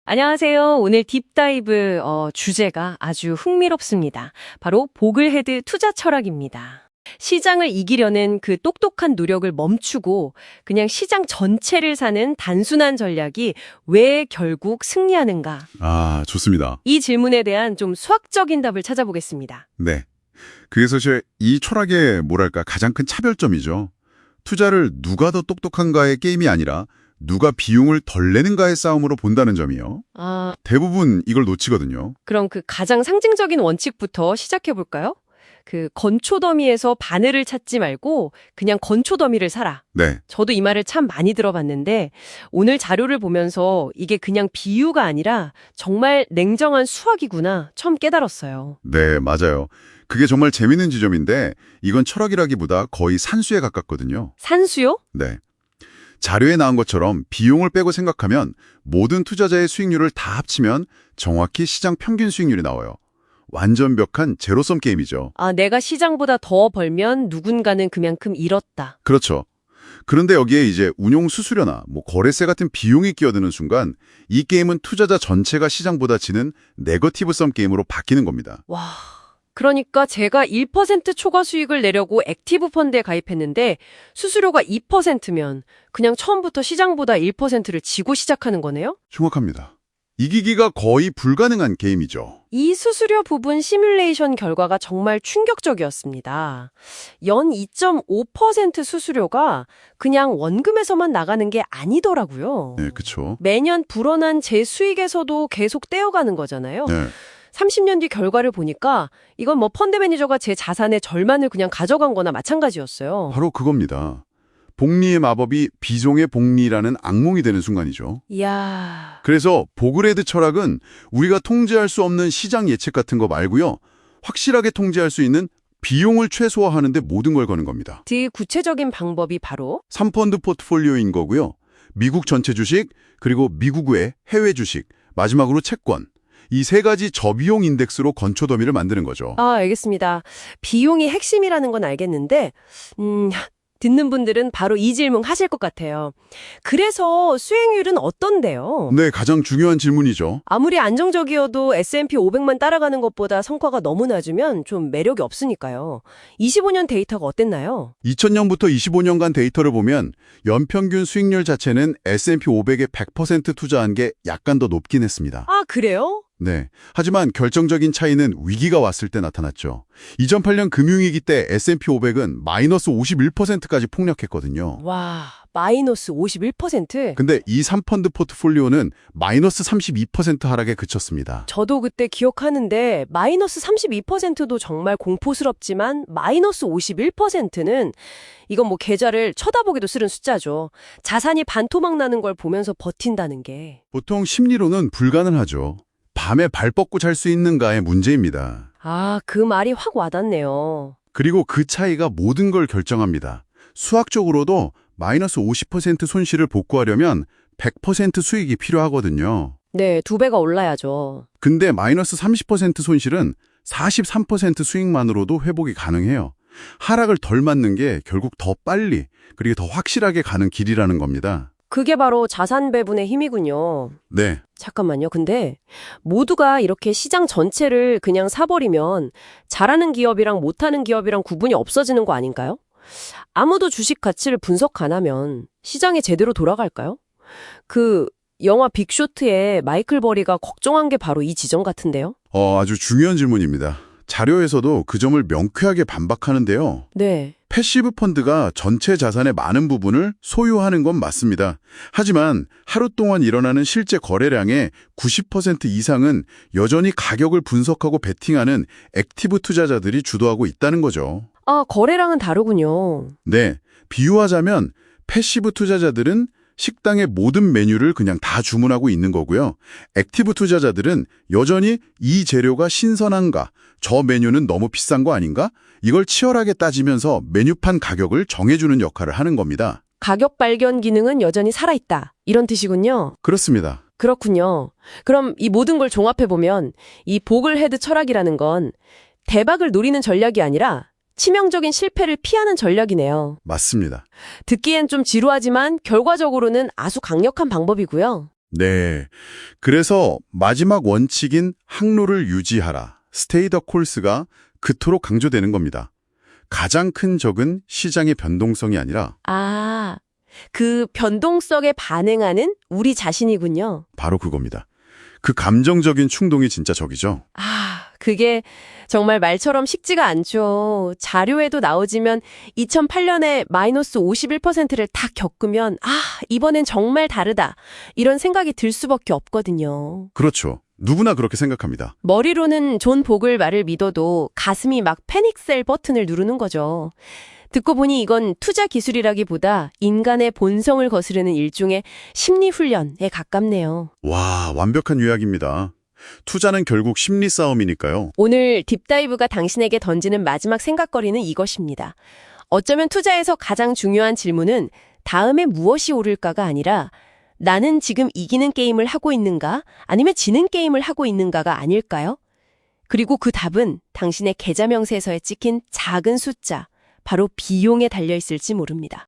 안녕하세요. 오늘 딥다이브 주제가 아주 흥미롭습니다. 바로 보글헤드 투자 철학입니다. 시장을 이기려는 그 똑똑한 노력을 멈추고 그냥 시장 전체를 사는 단순한 전략이 왜 결국 승리하는가? 좋습니다. 이 질문에 대한 좀 수학적인 답을 찾아보겠습니다. 네. 그게 사실 이 철학의 가장 큰 차별점이죠. 투자를 누가 더 똑똑한가의 게임이 아니라 누가 비용을 덜 내는가의 싸움으로 본다는 점이요. 대부분 이걸 놓치거든요. 그럼 그 가장 상징적인 원칙부터 시작해 볼까요? 그 건초더미에서 바늘을 찾지 말고 그냥 건초더미를 사라. 네. 저도 이 말을 참 많이 들어봤는데 오늘 자료를 보면서 이게 그냥 비유가 아니라 정말 냉정한 수학이구나 처음 깨달았어요. 네, 맞아요. 그게 정말 재밌는 지점인데 이건 철학이라기보다 거의 산수에 가깝거든요. 산수요? 네. 자료에 나온 것처럼 비용을 빼고 생각하면 모든 투자자의 수익률을 다 합치면 정확히 시장 평균 수익률이 나와요. 완전벽한 제로섬 게임이죠. 내가 시장보다 더 벌면 누군가는 그만큼 잃었다. 그렇죠. 그런데 여기에 이제 운용 수수료나 거래세 같은 비용이 끼어드는 순간 이 게임은 투자자 전체가 시장보다 지는 네거티브 섬 게임으로 바뀌는 겁니다. 와, 그러니까 제가 1% 초과 수익을 내려고 액티브 펀드에 가입했는데 수수료가 2%면 그냥 처음부터 시장보다 1%를 지고 시작하는 거네요? 정확합니다. 이기기가 거의 불가능한 게임이죠. 이 수수료 부분 시뮬레이션 결과가 정말 충격적이었습니다. 연 2.5% 수수료가 그냥 원금에서만 나가는 게 아니더라고요. 네, 그렇죠. 매년 불어난 제 수익에서도 계속 떼어가는 거잖아요. 네. 30년 뒤 결과를 보니까 이건 펀드 매니저가 제 자산의 절반을 그냥 가져간 거나 마찬가지였어요. 바로 그겁니다. 복리의 마법이 비종의 복리라는 악몽이 되는 순간이죠. 이야. 그래서 보글헤드 철학은 우리가 통제할 수 없는 시장 예측 같은 거 말고요. 확실하게 통제할 수 있는 비용을 최소화하는 데 모든 걸 거는 겁니다. 그 구체적인 방법이 바로 3펀드 포트폴리오인 거고요. 미국 전체 주식, 그리고 미국 외 해외 주식, 마지막으로 채권. 이 세 가지 저비용 인덱스로 건초더미를 만드는 거죠. 알겠습니다. 비용이 핵심이라는 건 알겠는데 듣는 분들은 바로 이 질문 하실 것 같아요. 그래서 수익률은 어떤데요? 네, 가장 중요한 질문이죠. 아무리 안정적이어도 S&P 500만 따라가는 것보다 성과가 너무 낮으면 좀 매력이 없으니까요. 25년 데이터가 어땠나요? 2000년부터 25년간 데이터를 보면 연평균 수익률 자체는 S&P 500에 100% 투자한 게 약간 더 높긴 했습니다. 그래요? 네. 하지만 결정적인 차이는 위기가 왔을 때 나타났죠. 2008년 금융위기 때 S&P 500은 마이너스 51%까지 폭락했거든요. 와, 마이너스 51%? 근데 이 3펀드 포트폴리오는 마이너스 32% 하락에 그쳤습니다. 저도 그때 기억하는데 마이너스 32%도 정말 공포스럽지만 마이너스 51%는 이건 계좌를 쳐다보기도 싫은 숫자죠. 자산이 반토막 나는 걸 보면서 버틴다는 게. 보통 심리로는 불가능하죠. 밤에 발 뻗고 잘 수 있는가의 문제입니다. 그 말이 확 와닿네요. 그리고 그 차이가 모든 걸 결정합니다. 수학적으로도 마이너스 50% 손실을 복구하려면 100% 수익이 필요하거든요. 네, 2배가 올라야죠. 근데 마이너스 30% 손실은 43% 수익만으로도 회복이 가능해요. 하락을 덜 맞는 게 결국 더 빨리 그리고 더 확실하게 가는 길이라는 겁니다. 그게 바로 자산 배분의 힘이군요. 네. 잠깐만요. 근데 모두가 이렇게 시장 전체를 그냥 사버리면 잘하는 기업이랑 못하는 기업이랑 구분이 없어지는 거 아닌가요? 아무도 주식 가치를 분석 안 하면 시장이 제대로 돌아갈까요? 영화 빅쇼트의 마이클 버리가 걱정한 게 바로 이 지점 같은데요? 아주 중요한 질문입니다. 자료에서도 그 점을 명쾌하게 반박하는데요. 네. 패시브 펀드가 전체 자산의 많은 부분을 소유하는 건 맞습니다. 하지만 하루 동안 일어나는 실제 거래량의 90% 이상은 여전히 가격을 분석하고 베팅하는 액티브 투자자들이 주도하고 있다는 거죠. 거래량은 다르군요. 네, 비유하자면 패시브 투자자들은 식당의 모든 메뉴를 그냥 다 주문하고 있는 거고요. 액티브 투자자들은 여전히 이 재료가 신선한가, 저 메뉴는 너무 비싼 거 아닌가? 이걸 치열하게 따지면서 메뉴판 가격을 정해주는 역할을 하는 겁니다. 가격 발견 기능은 여전히 살아있다. 이런 뜻이군요. 그렇습니다. 그렇군요. 그럼 이 모든 걸 종합해보면 이 보글헤드 철학이라는 건 대박을 노리는 전략이 아니라 치명적인 실패를 피하는 전략이네요. 맞습니다. 듣기엔 좀 지루하지만 결과적으로는 아주 강력한 방법이고요. 네. 그래서 마지막 원칙인 항로를 유지하라, stay the course가 그토록 강조되는 겁니다. 가장 큰 적은 시장의 변동성이 아니라 아, 그 변동성에 반응하는 우리 자신이군요. 바로 그겁니다. 그 감정적인 충동이 진짜 적이죠. 아, 그게 정말 말처럼 쉽지가 않죠. 자료에도 나오지만 2008년에 마이너스 51%를 딱 겪으면 이번엔 정말 다르다. 이런 생각이 들 수밖에 없거든요. 그렇죠. 누구나 그렇게 생각합니다. 머리로는 존 보글 말을 믿어도 가슴이 막 패닉셀 버튼을 누르는 거죠. 듣고 보니 이건 투자 기술이라기보다 인간의 본성을 거스르는 일종의 심리 훈련에 가깝네요. 와, 완벽한 요약입니다. 투자는 결국 심리 싸움이니까요. 오늘 딥다이브가 당신에게 던지는 마지막 생각거리는 이것입니다. 어쩌면 투자에서 가장 중요한 질문은 다음에 무엇이 오를까가 아니라 나는 지금 이기는 게임을 하고 있는가 아니면 지는 게임을 하고 있는가가 아닐까요? 그리고 그 답은 당신의 계좌 명세서에 찍힌 작은 숫자, 바로 비용에 달려 있을지 모릅니다.